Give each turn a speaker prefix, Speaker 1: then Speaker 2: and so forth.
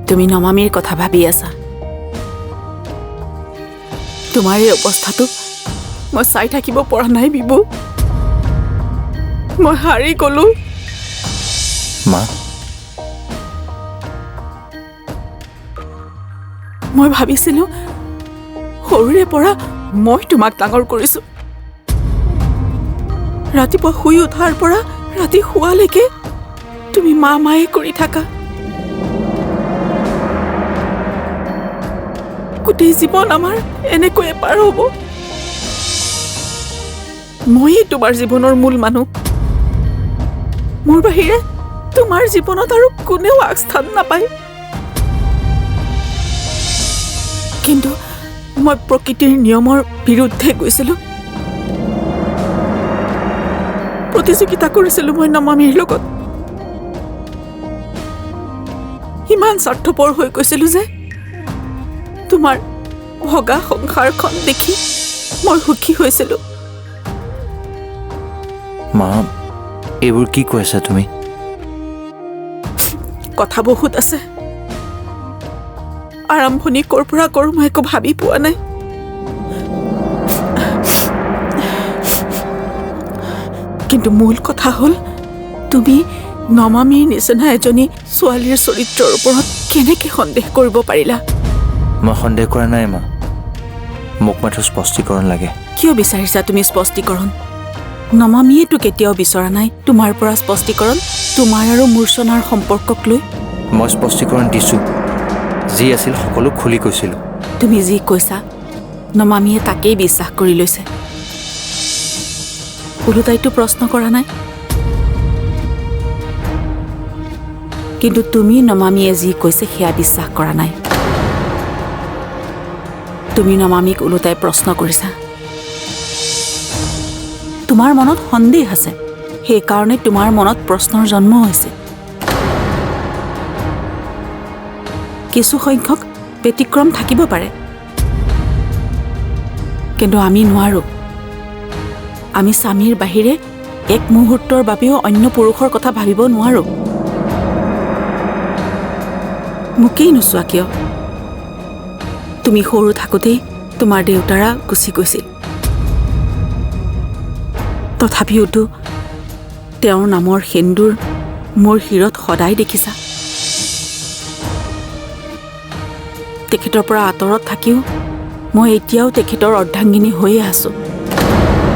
Speaker 1: তুমি নমামীৰ কথা ভাবি আছা। তোমাৰ এই অৱস্থাটো মই চাই থাকিব পৰা নাই বিবু। মই হাৰি গলো।
Speaker 2: মা,
Speaker 1: মই ভাবিছিলো সৰুৰে পৰা মই তোমাক ডাঙৰ কৰিছো। ৰাতিপুৱা শুই উঠাৰ পৰা ৰাতি শুৱালৈকে তুমি মা মায়ে কৰি থাকা। গোটেই জীৱন আমাৰ এনেকৈয়ে পাৰ হ'ব। ময়েই তোমাৰ জীৱনৰ মূল মানুহ। মোৰ বাহিৰে তোমাৰ জীৱনত আৰু কোনেও আগস্থান নাপায়। কিন্তু মই প্ৰকৃতিৰ নিয়মৰ বিৰুদ্ধে গৈছিলো। প্ৰতিযোগিতা কৰিছিলো মই নমামীৰ লগত। ইমান স্বাৰ্থপৰ হৈ গৈছিলো যে তোমাৰ ভগা সংসাৰখন দেখি মই সুখী হৈছিলো।
Speaker 2: মা, এইবোৰ কি কৈ আছা তুমি?
Speaker 1: কথা বহুত আছে। আৰম্ভণি ক'ৰ পৰা কৰোঁ মই একো ভাবি পোৱা নাই। কিন্তু মূল কথা হ'ল তুমি নমামীৰ নিচিনা এজনী ছোৱালীৰ চৰিত্ৰৰ ওপৰত কেনেকে সন্দেহ কৰিব পাৰিলা?
Speaker 2: মই সন্দেহ কৰা নাই মা, মোক মাত্ৰ স্পষ্টীকৰণ লাগে।
Speaker 1: কিয় বিচাৰিছা তুমি স্পষ্টীকৰণ? নমামীয়েতো কেতিয়াও বিচৰা নাই তোমাৰ পৰা স্পষ্টীকৰণ। তোমাৰ আৰু মূৰ্ছনাৰ সম্পৰ্কক লৈ
Speaker 2: মই স্পষ্টীকৰণ দিছোঁ। যি আছিল সকলো খুলি কৈছিলোঁ।
Speaker 1: তুমি যি কৈছা নমামীয়ে তাকেই বিশ্বাস কৰি লৈছে। ওলোটাইতো প্ৰশ্ন কৰা নাই। কিন্তু তুমি নমামীয়ে যি কৈছে সেয়া বিশ্বাস কৰা নাই। তুমি নমামীক ওলোটাই প্ৰশ্ন কৰিছা। তোমাৰ মনত সন্দেহ আছে, সেইকাৰণে তোমাৰ মনত প্ৰশ্নৰ জন্ম হৈছে। কিছু সংখ্যক ব্যতিক্ৰম থাকিব পাৰে, কিন্তু আমি নোৱাৰো। আমি স্বামীৰ বাহিৰে এক মুহূৰ্তৰ বাবেও অন্য পুৰুষৰ কথা ভাবিব নোৱাৰো। মোকেই নোচোৱা কিয়? তুমি সৰু থাকোঁতেই তোমাৰ দেউতাৰা গুচি গৈছিল। তথাপিওতো তেওঁৰ নামৰ সেন্দুৰ মোৰ শিৰত সদায় দেখিছা। তেখেতৰ পৰা আঁতৰত থাকিও মই এতিয়াও তেখেতৰ অৰ্ধাংগিনী হৈয়ে আছো।